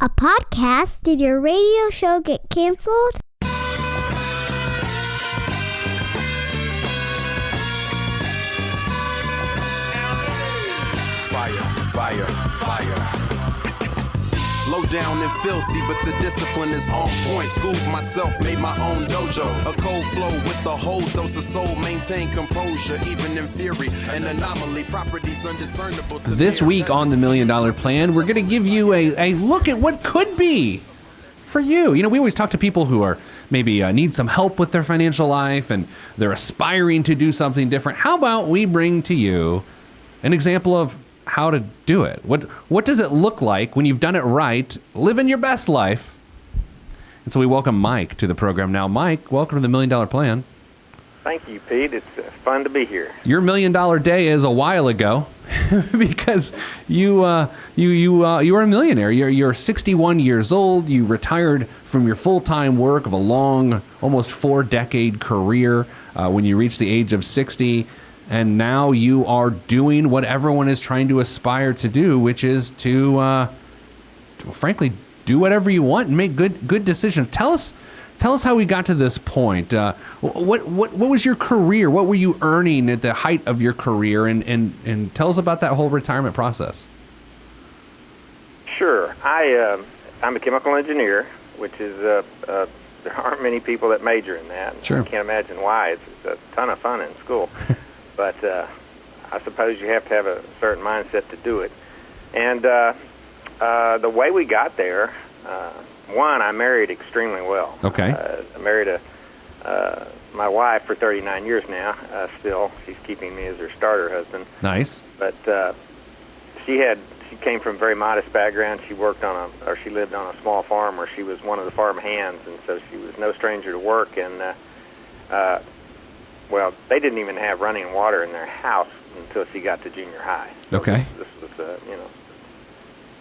A podcast? Did your radio show get canceled? Fire. Low down and filthy, but the discipline is on point. Schooled myself, made my own dojo. A cold flow with the whole dose of soul. Maintain composure, even in theory. An anomaly, properties undiscernible. This week on the $1 Million Plan, we're going to give you a look at what could be for you. You know, we always talk to people who are maybe need some help with their financial life and they're aspiring to do something different. How about we bring to you an example of how to do it? What does it look like when you've done it right, living your best life? And so we welcome Mike to the program now. Mike, welcome to the $1 Million Plan. Thank you, Pete. It's fun to be here. Your $1 Million day is a while ago because you are a millionaire. You're 61 years old. You retired from your full-time work of a long, almost 4-decade career when you reached the age of 60. And now you are doing what everyone is trying to aspire to do, which is to frankly, do whatever you want and make good decisions. Tell us how we got to this point. What was your career? What were you earning at the height of your career? And tell us about that whole retirement process. Sure. I'm a chemical engineer, which is there aren't many people that major in that. Sure. I can't imagine why. It's a ton of fun in school. But I suppose you have to have a certain mindset to do it. And the way we got there, one, I married extremely well. Okay. I married my wife for 39 years now. Still, she's keeping me as her starter husband. Nice. But she came from a very modest background. She lived on a small farm where she was one of the farm hands, and so she was no stranger to work. And well, they didn't even have running water in their house until she got to junior high. So okay. This was,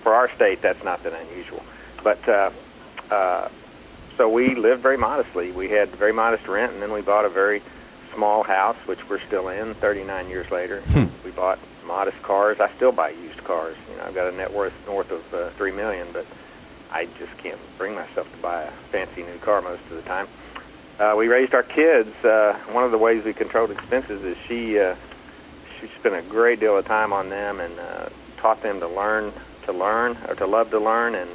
for our state, that's not that unusual. But so we lived very modestly. We had very modest rent, and then we bought a very small house, which we're still in 39 years later. We bought modest cars. I still buy used cars. You know, I've got a net worth north of $3 million, but I just can't bring myself to buy a fancy new car most of the time. We raised our kids. One of the ways we controlled expenses is she spent a great deal of time on them and taught them to love to learn, and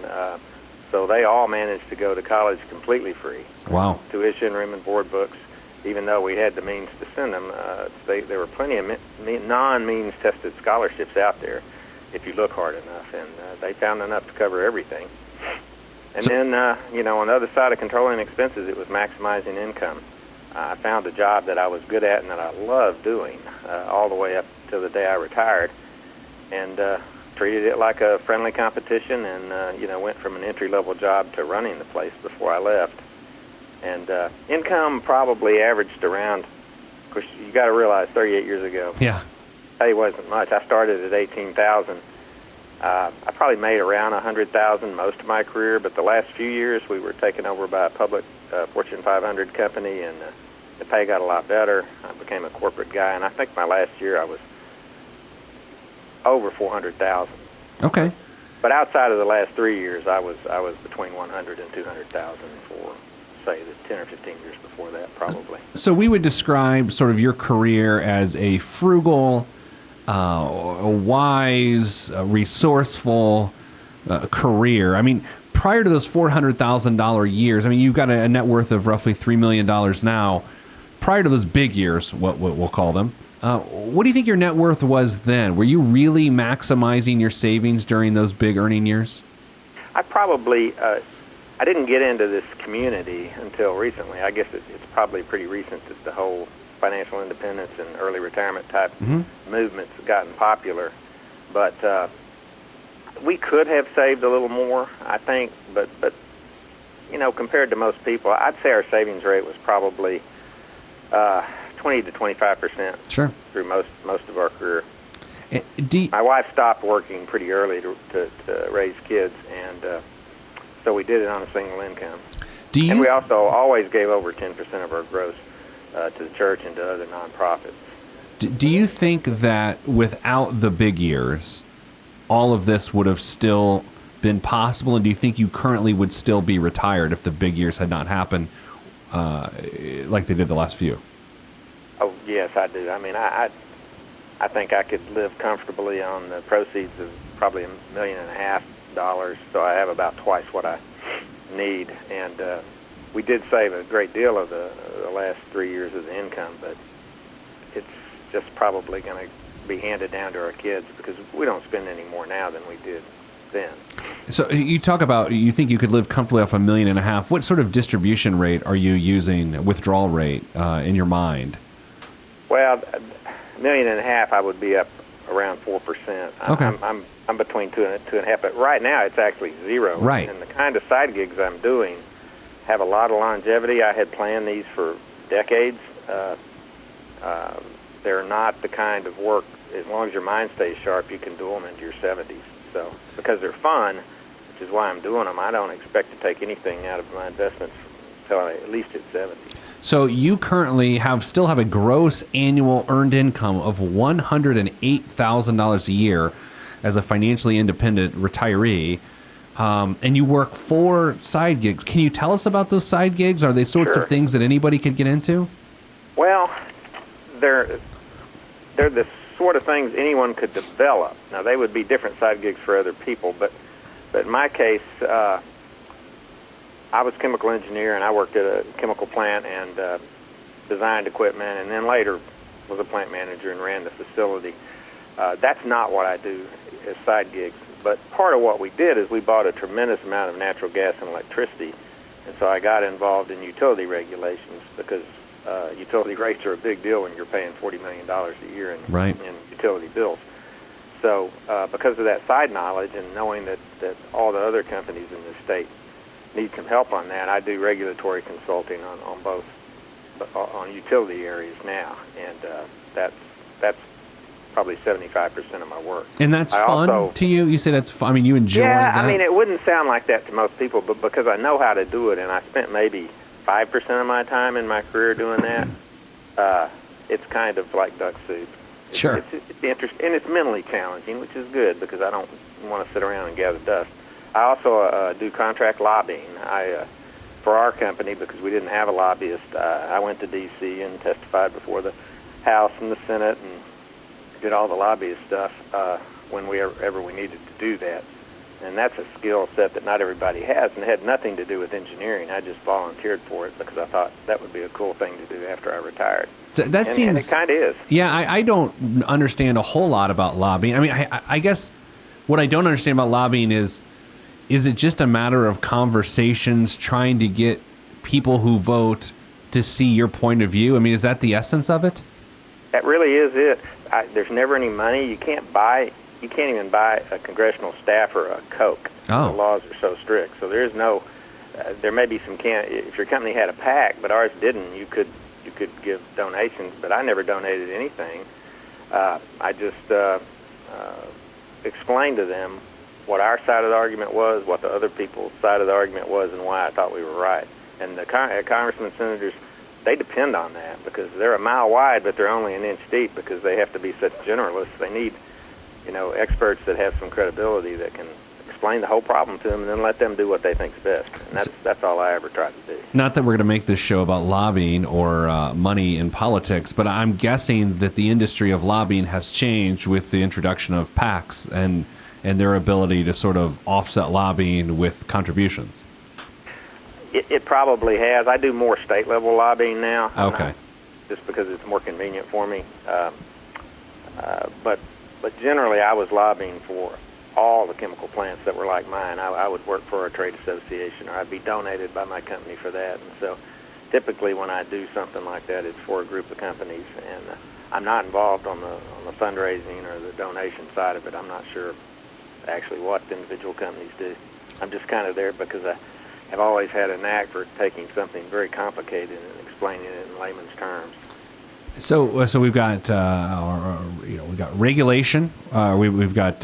so they all managed to go to college completely free. Wow. Tuition, room and board, books. Even though we had the means to send them, there were plenty of non-means tested scholarships out there if you look hard enough, and they found enough to cover everything. And then, on the other side of controlling expenses, it was maximizing income. I found a job that I was good at and that I loved doing all the way up to the day I retired, and treated it like a friendly competition, and went from an entry-level job to running the place before I left. And income probably averaged around, of course, you got to realize 38 years ago, Yeah. pay wasn't much. I started at $18,000. I probably made around $100,000 most of my career, but the last few years we were taken over by a public Fortune 500 company, and the pay got a lot better. I became a corporate guy, and I think my last year I was over $400,000. Okay. But outside of the last 3 years, I was between $100,000 and $200,000 for, say, the 10 or 15 years before that, probably. So we would describe sort of your career as a frugal, a wise, resourceful career. I mean, prior to those $400,000 years, I mean, you've got a net worth of roughly $3 million now. Prior to those big years, what we'll call them, what do you think your net worth was then? Were you really maximizing your savings during those big earning years? I probably, I didn't get into this community until recently. I guess it's probably pretty recent that the whole financial independence and early retirement type movements have gotten popular. But we could have saved a little more, I think, but compared to most people, I'd say our savings rate was probably 20 to 25%. Sure. Through most of our career. My wife stopped working pretty early to raise kids, and so we did it on a single income. And we also always gave over 10% of our gross to the church and to other nonprofits. Do you think that without the big years, all of this would have still been possible? And do you think you currently would still be retired if the big years had not happened like they did the last few? Oh, yes, I do. I mean, I think I could live comfortably on the proceeds of probably $1.5 million, so I have about twice what I need. And we did save a great deal of the last 3 years of the income, but it's just probably going to be handed down to our kids because we don't spend any more now than we did then. So you talk about you think you could live comfortably off $1.5 million. What sort of distribution rate are you using, withdrawal rate, in your mind? Well, $1.5 million, I would be up around 4%. Okay. I'm between 2 and 2.5, but right now it's actually 0. Right. And the kind of side gigs I'm doing have a lot of longevity. I had planned these for decades. They're not the kind of work, as long as your mind stays sharp, you can do them into your 70s. So, because they're fun, which is why I'm doing them, I don't expect to take anything out of my investments until at least at 70. So you currently still have a gross annual earned income of $108,000 a year as a financially independent retiree, and you work 4 side gigs. Can you tell us about those side gigs? Are they sorts of things that anybody could get into? Well, they're the sort of things anyone could develop. Now, they would be different side gigs for other people, but in my case, I was a chemical engineer, and I worked at a chemical plant and designed equipment, and then later was a plant manager and ran the facility. That's not what I do as side gigs, but part of what we did is we bought a tremendous amount of natural gas and electricity, and so I got involved in utility regulations because utility rates are a big deal when you're paying $40 million a year in utility bills. So because of that side knowledge and knowing that all the other companies in the state need some help on that, I do regulatory consulting on both on utility areas now, and that's probably 75% of my work. And that's fun to you? You say that's fun? I mean, you enjoy that? Yeah, I mean, it wouldn't sound like that to most people, but because I know how to do it, and I spent maybe 5% of my time in my career doing that, it's kind of like duck soup. Sure. It's interesting, and it's mentally challenging, which is good because I don't want to sit around and gather dust. I also do contract lobbying. For our company, because we didn't have a lobbyist, I went to D.C. and testified before the House and the Senate and did all the lobbyist stuff whenever we needed to do that. And that's a skill set that not everybody has, and it had nothing to do with engineering. I just volunteered for it because I thought that would be a cool thing to do after I retired. So that seems, and it kind of is. Yeah, I don't understand a whole lot about lobbying. I mean, I guess what I don't understand about lobbying is it just a matter of conversations, trying to get people who vote to see your point of view? I mean, is that the essence of it? That really is it. There's never any money. You can't even buy a congressional staffer a Coke. Oh. The laws are so strict. So there is no. There may be some if your company had a PAC, but ours didn't. You could give donations, but I never donated anything. I just explained to them what our side of the argument was, what the other people's side of the argument was, and why I thought we were right. And the congressmen, senators, they depend on that because they're a mile wide, but they're only an inch deep because they have to be such generalists. They need, experts that have some credibility that can explain the whole problem to them and then let them do what they think's best. And that's all I ever tried to do. Not that we're going to make this show about lobbying or money in politics, but I'm guessing that the industry of lobbying has changed with the introduction of PACs and their ability to sort of offset lobbying with contributions. It probably has. I do more state-level lobbying now. Okay. Just because it's more convenient for me. But generally, I was lobbying for all the chemical plants that were like mine. I would work for a trade association, or I'd be donated by my company for that. And so typically when I do something like that, it's for a group of companies. And I'm not involved on the fundraising or the donation side of it. I'm not sure actually what the individual companies do. I'm just kind of there because I've always had a knack for taking something very complicated and explaining it in layman's terms. So we've got we've got regulation, we've got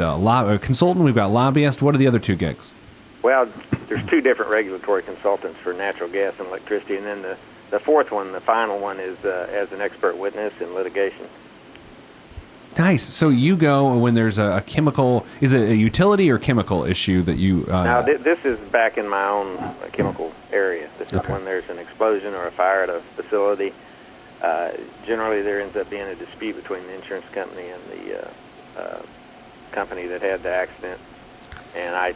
consultant, we've got lobbyist. What are the other two gigs? Well, there's two different regulatory consultants for natural gas and electricity, and then the fourth one, the final one, is as an expert witness in litigation. Nice. So you go when there's a chemical, is it a utility or chemical issue that you... Now, this is back in my own chemical area. This is Okay. when there's an explosion or a fire at a facility. Generally, there ends up being a dispute between the insurance company and the company that had the accident. And I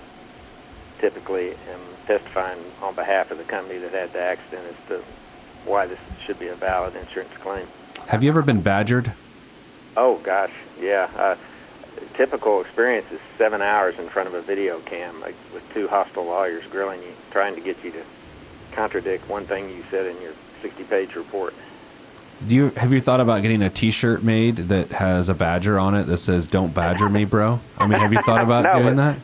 typically am testifying on behalf of the company that had the accident as to why this should be a valid insurance claim. Have you ever been badgered? Oh, gosh, yeah. Typical experience is 7 hours in front of a video cam, like, with two hostile lawyers grilling you, trying to get you to contradict one thing you said in your 60-page report. Have you thought about getting a T-shirt made that has a badger on it that says "Don't badger me, bro"? I mean, have you thought about No, doing that?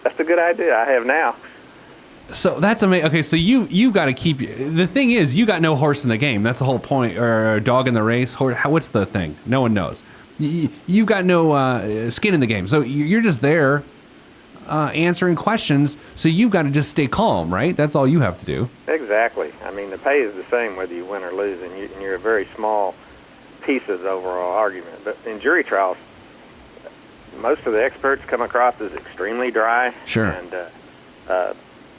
That's a good idea. I have now. So that's amazing. Okay, so you got to keep. The thing is, you got no horse in the game. That's the whole point. Or a dog in the race. What's the thing? No one knows. You've got no skin in the game. So you're just there answering questions. So you've got to just stay calm, right? That's all you have to do. Exactly. I mean, the pay is the same whether you win or lose, and you're a very small piece of the overall argument. But in jury trials, most of the experts come across as extremely dry. Sure. And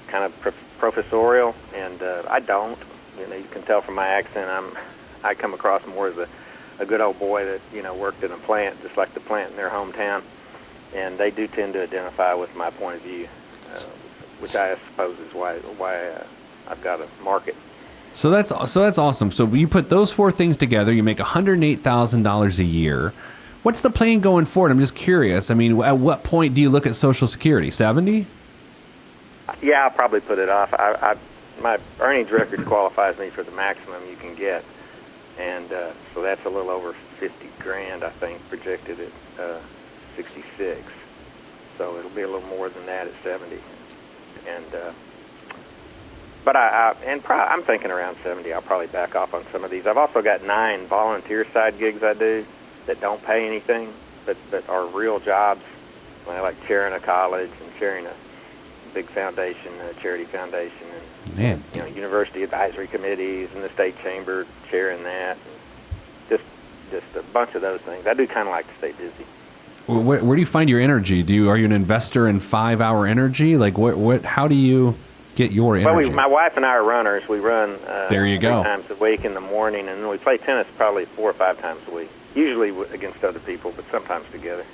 kind of professorial, and I don't. You know, you can tell from my accent, I come across more as a good old boy that worked in a plant, just like the plant in their hometown, and they do tend to identify with my point of view, which I suppose is why I've got a market. So that's awesome. So you put those four things together, you make $108,000 a year. What's the plan going forward? I'm just curious. I mean, at what point do you look at Social Security? 70? Yeah, I'll probably put it off. My earnings record qualifies me for the maximum you can get, and so that's a little over $50,000, I think, projected at 66. So it'll be a little more than that at 70. And but I'm thinking around 70. I'll probably back off on some of these. I've also got 9 volunteer side gigs I do that don't pay anything, but are real jobs. Like chairing a college and chairing a big foundation, a charity foundation, and Man. university advisory committees and the state chamber, chairing that, and just a bunch of those things. I do kind of like to stay busy. Where do you find your energy? Are you an investor in 5-hour energy? Like how do you get your energy? Well, my wife and I are runners. We run there you go. 3 times a week in the morning, and then we play tennis probably 4 or 5 times a week. Usually against other people, but sometimes together.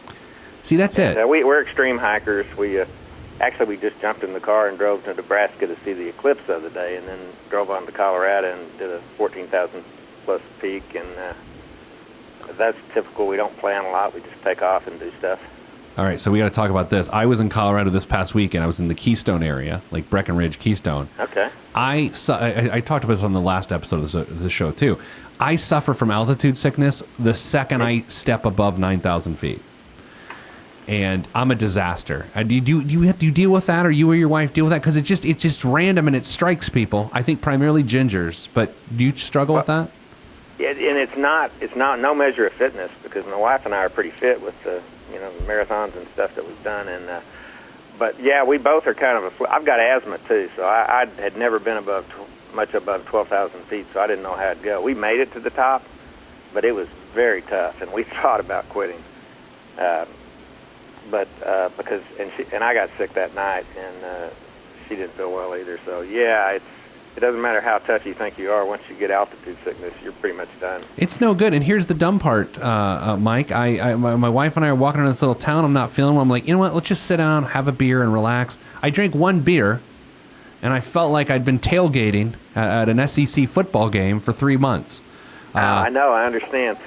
See, that's it. We're extreme hikers. We just jumped in the car and drove to Nebraska to see the eclipse the other day, and then drove on to Colorado and did a 14,000 plus peak, and that's typical. We don't plan a lot. We just take off and do stuff. All right, so we got to talk about this. I was in Colorado this past weekend. I was in the Keystone area, like Breckenridge, Keystone. Okay. I talked about this on the last episode of the show, too. I suffer from altitude sickness the second I step above 9,000 feet. And I'm a disaster. Do you deal with that, or you or your wife deal with that? Because it's just random and it strikes people. I think primarily gingers, but do you struggle with that? Yeah, and it's not no measure of fitness, because my wife and I are pretty fit with the marathons and stuff that we've done, and but yeah, we both are kind of I've got asthma too, so I had never been much above 12,000 feet, so I didn't know how it'd go. We made it to the top, but it was very tough, and we thought about quitting. But because I got sick that night, and she didn't feel well either. So yeah, it doesn't matter how tough you think you are. Once you get altitude sickness, you're pretty much done. It's no good. And here's the dumb part, Mike. My wife and I are walking around this little town. I'm not feeling well. I'm like, you know what? Let's just sit down, have a beer, and relax. I drank 1 beer, and I felt like I'd been tailgating at an SEC football game for 3 months. I know. I understand.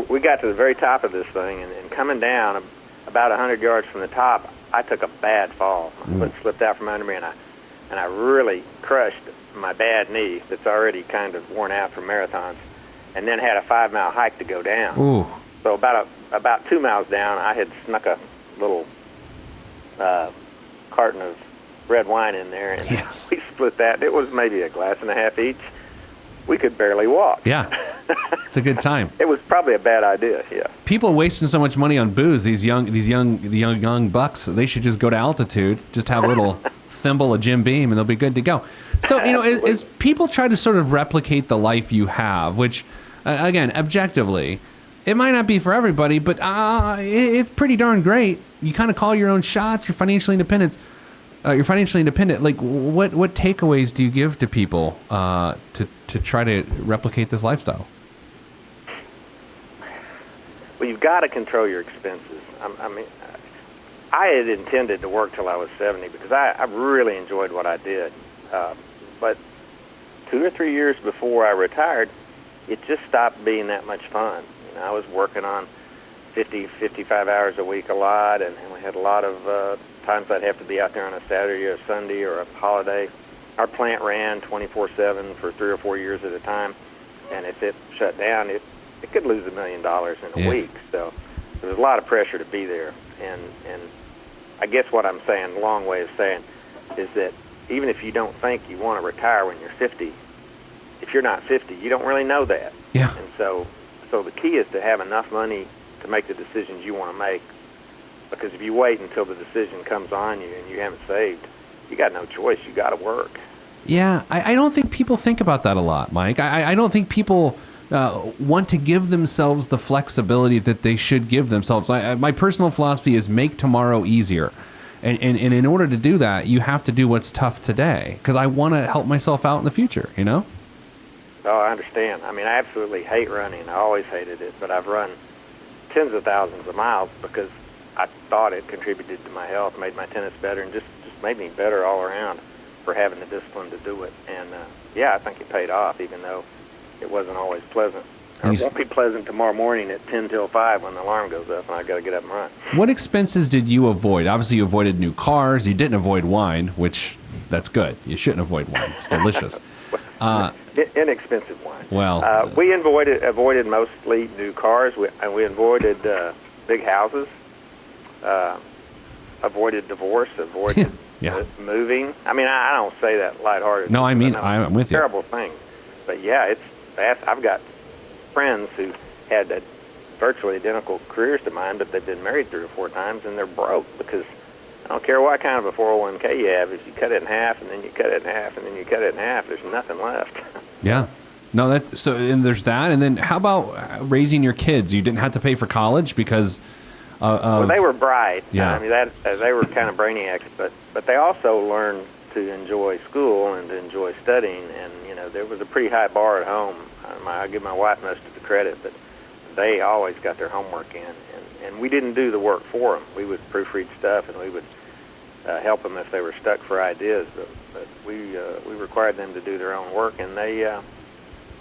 We got to the very top of this thing, and coming down about 100 yards from the top, I took a bad fall. My foot slipped out from under me, and I really crushed my bad knee that's already kind of worn out from marathons, and then had a 5-mile hike to go down. Ooh. So about 2 miles down, I had snuck a little carton of red wine in there, and Yes. we split that. It was maybe a glass and a half each. We could barely walk. Yeah, it's a good time. It was probably a bad idea. Yeah. People wasting so much money on booze. These young bucks. They should just go to altitude. Just have a little thimble of Jim Beam, and they'll be good to go. So as people try to sort of replicate the life you have, which again, objectively, It might not be for everybody, but it's pretty darn great. You kind of call your own shots. You're financially independent. Like, what takeaways do you give to people to try to replicate this lifestyle? Well, you've got to control your expenses. I mean, I had intended to work till I was 70 because I really enjoyed what I did. But 2 or 3 years before I retired, it just stopped being that much fun. You know, I was working on 50, 55 hours a week a lot, and we had a lot of times I'd have to be out there on a Saturday or a Sunday or a holiday. Our plant ran 24/7 for 3 or 4 years at a time, and if it shut down, it could lose $1 million in a week. So there was a lot of pressure to be there. And I guess what I'm saying, long way of saying, is that even if you don't think you want to retire when you're 50, if you're not 50, you don't really know that. Yeah. And so the key is to have enough money to make the decisions you want to make. Because if you wait until the decision comes on you and you haven't saved, you got no choice. You got to work. Yeah, I don't think people think about that a lot, Mike. I don't think people want to give themselves the flexibility that they should give themselves. My personal philosophy is make tomorrow easier. And in order to do that, you have to do what's tough today. Because I want to help myself out in the future, you know? Oh, I understand. I mean, I absolutely hate running. I always hated it. But I've run tens of thousands of miles because I thought it contributed to my health, made my tennis better, and just made me better all around for having the discipline to do it. And, yeah, I think it paid off, even though it wasn't always pleasant. It won't be pleasant tomorrow morning at 10 till 5 when the alarm goes up and I got to get up and run. What expenses did you avoid? Obviously, you avoided new cars. You didn't avoid wine, which that's good. You shouldn't avoid wine. It's delicious. Inexpensive wine. Well, we avoided mostly new cars, and we avoided big houses, avoided divorce, avoided moving. I mean, I don't say that lightheartedly. No, I mean, I'm with you. Terrible thing. But, yeah, it's fast. I've got friends who had virtually identical careers to mine, but they've been married 3 or 4 times, and they're broke because I don't care what kind of a 401k you have. If you cut it in half, and then you cut it in half, and then you cut it in half, there's nothing left. Yeah. No, that's so. And there's that. And then how about raising your kids? You didn't have to pay for college because. Well, they were bright. Yeah. I mean, they were kind of brainiacs, but they also learned to enjoy school and to enjoy studying. And you know, there was a pretty high bar at home. I give my wife most of the credit, but they always got their homework in, and we didn't do the work for them. We would proofread stuff, and we would help them if they were stuck for ideas. But we required them to do their own work, and they,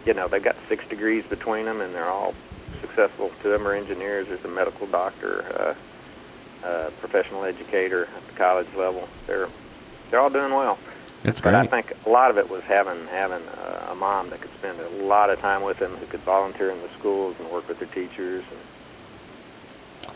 you know, they've got 6 degrees between them, and they're all successful. 2 of them are engineers. There's a medical doctor, professional educator at the college level. They're all doing well. That's great. But I think a lot of it was having a mom that could spend a lot of time with them, who could volunteer in the schools and work with their teachers.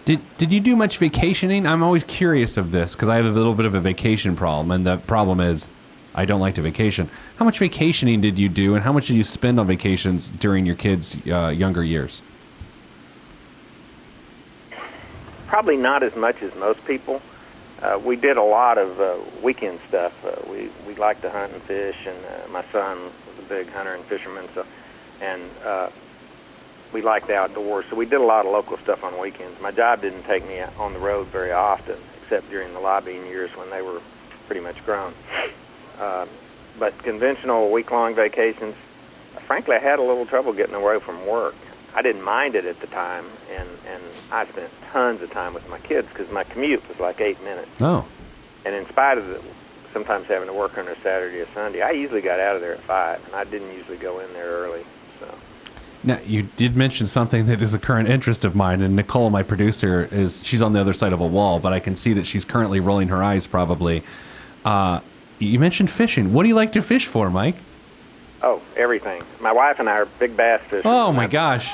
Did you do much vacationing? I'm always curious of this because I have a little bit of a vacation problem, and the problem is I don't like to vacation. How much vacationing did you do, and how much did you spend on vacations during your kids' younger years? Probably not as much as most people. We did a lot of weekend stuff. We liked to hunt and fish, and my son was a big hunter and fisherman, and we liked the outdoors. So we did a lot of local stuff on weekends. My job didn't take me on the road very often, except during the lobbying years when they were pretty much grown. But conventional week-long vacations, frankly, I had a little trouble getting away from work. I didn't mind it at the time, and I spent tons of time with my kids because my commute was like 8 minutes. Oh. And in spite of sometimes having to work on a Saturday or Sunday, I usually got out of there at 5, and I didn't usually go in there early. So. Now, you did mention something that is a current interest of mine, and Nicole, my producer, she's on the other side of a wall, but I can see that she's currently rolling her eyes probably. You mentioned fishing. What do you like to fish for, Mike? Oh, everything. My wife and I are big bass fishers. Oh, my gosh.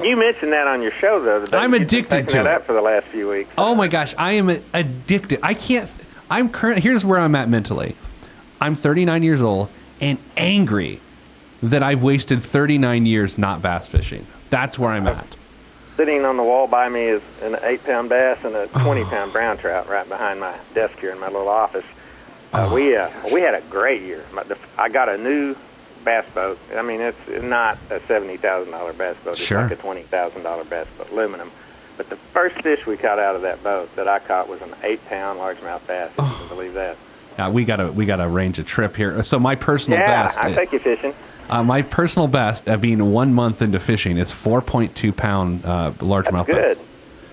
You mentioned that on your show the other day. I'm addicted to it. That up for the last few weeks. Oh my gosh, I am addicted. I can't. I'm currently. Here's where I'm at mentally. I'm 39 years old and angry that I've wasted 39 years not bass fishing. That's where I'm at. Sitting on the wall by me is an 8-pound bass and a 20-pound brown trout right behind my desk here in my little office. We had a great year. I got a new bass boat. I mean, it's not a $70,000 bass boat. It's Sure. like a $20,000 bass boat, aluminum. But the first fish we caught out of that boat that I caught was an 8-pound largemouth bass. If you can believe that. We gotta arrange a trip here. So my personal best. I take you fishing. My personal best at being 1 month into fishing is 4.2 pound largemouth Good. bass.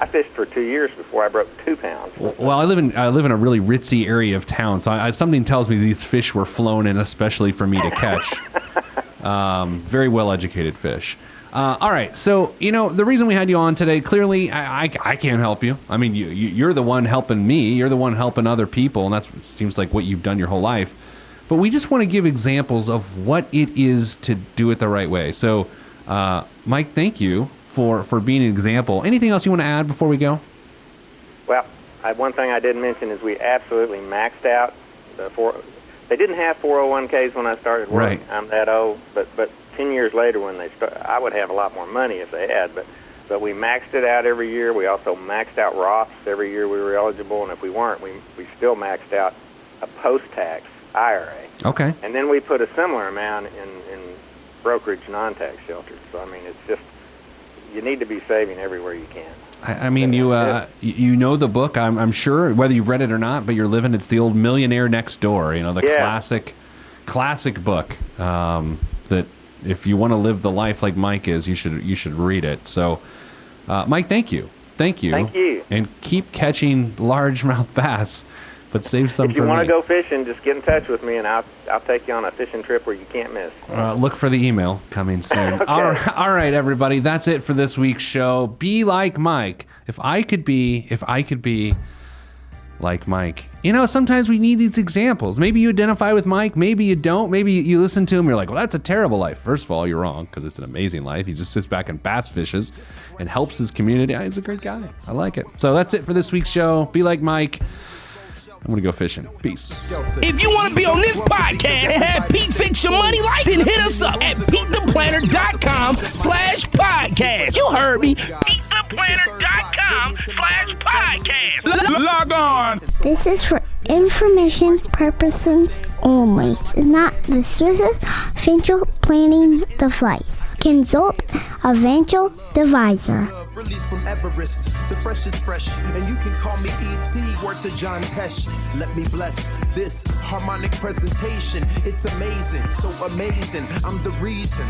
I fished for 2 years before I broke 2 pounds. Well, I live in a really ritzy area of town, so something tells me these fish were flown in especially for me to catch. Very well educated fish. All right, so the reason we had you on today, clearly I can't help you. I mean, you're the one helping me. You're the one helping other people, and that seems like what you've done your whole life. But we just want to give examples of what it is to do it the right way. So, Mike, thank you for being an example. Anything else you want to add before we go? Well, one thing I didn't mention is we absolutely maxed out they didn't have 401ks when I started work. Right. I'm that old, but 10 years later when they start, I would have a lot more money if they had, but we maxed it out every year. We also maxed out Roths every year we were eligible, and if we weren't, we still maxed out a post-tax IRA. Okay. And then we put a similar amount in brokerage non-tax shelters. So, I mean, it's just, you need to be saving everywhere you can. I mean, you know the book, I'm sure, whether you've read it or not, but you're living, it's the old Millionaire Next Door, classic book that if you want to live the life like Mike is, you should read it. So, Mike, thank you. Thank you. And keep catching largemouth bass, but save some for me. If you want to go fishing, just get in touch with me, and I'll take you on a fishing trip where you can't miss. Look for the email coming soon. Okay. All right, everybody. That's it for this week's show. Be like Mike. If I could be like Mike. Sometimes we need these examples. Maybe you identify with Mike. Maybe you don't. Maybe you listen to him. You're like, well, that's a terrible life. First of all, you're wrong, because it's an amazing life. He just sits back and bass fishes and helps his community. He's a great guy. I like it. So that's it for this week's show. Be like Mike. I'm going to go fishing. Peace. If you want to be on this podcast and have Pete fix your money life, then hit us up at PeteThePlanner.com/podcast. You heard me. PeteThePlanner.com/podcast. Log on. This is for information purposes only. It's not the Swiss financial planning device. Consult a financial advisor. Released from Everest, the fresh is fresh, and you can call me E.T. Word to John Tesh. Let me bless this harmonic presentation. It's amazing, so amazing. I'm the reason.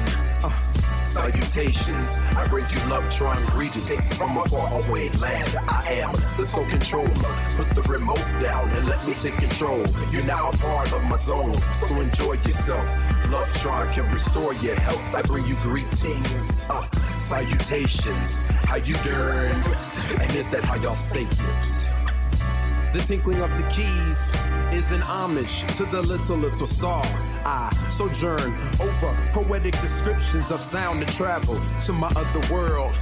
Salutations, I bring you love, trying greetings from a faraway land. I am the sole controller. Put the remote down and let me take control. You're now a part of my zone, so enjoy yourself. Love Tron can restore your health. I bring you greetings, salutations. How you doing? And is that how y'all say it? The tinkling of the keys is an homage to the little star. I sojourn over poetic descriptions of sound and travel to my other world.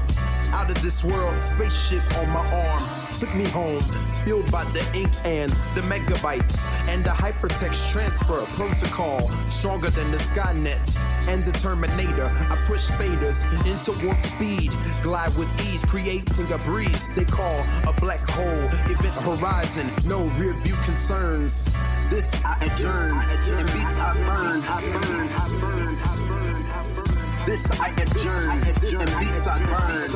Out of this world, spaceship on my arm took me home, fueled by the ink and the megabytes and the hypertext transfer protocol, stronger than the Skynet and the Terminator. I push faders into warp speed, glide with ease, creating a breeze they call a black hole. Event horizon, no rear view concerns. This I adjourn, and beats I burn. This I adjourn, and beats I burn.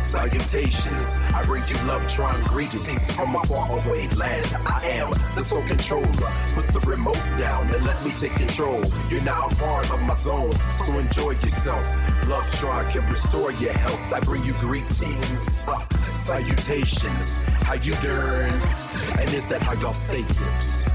Salutations, I bring you love, trying greetings from a faraway land. I am the sole controller. Put the remote down and let me take control. You're now a part of my zone, so enjoy yourself. Love Tron can restore your health. I bring you greetings, salutations. How you doing? And is that how y'all say it?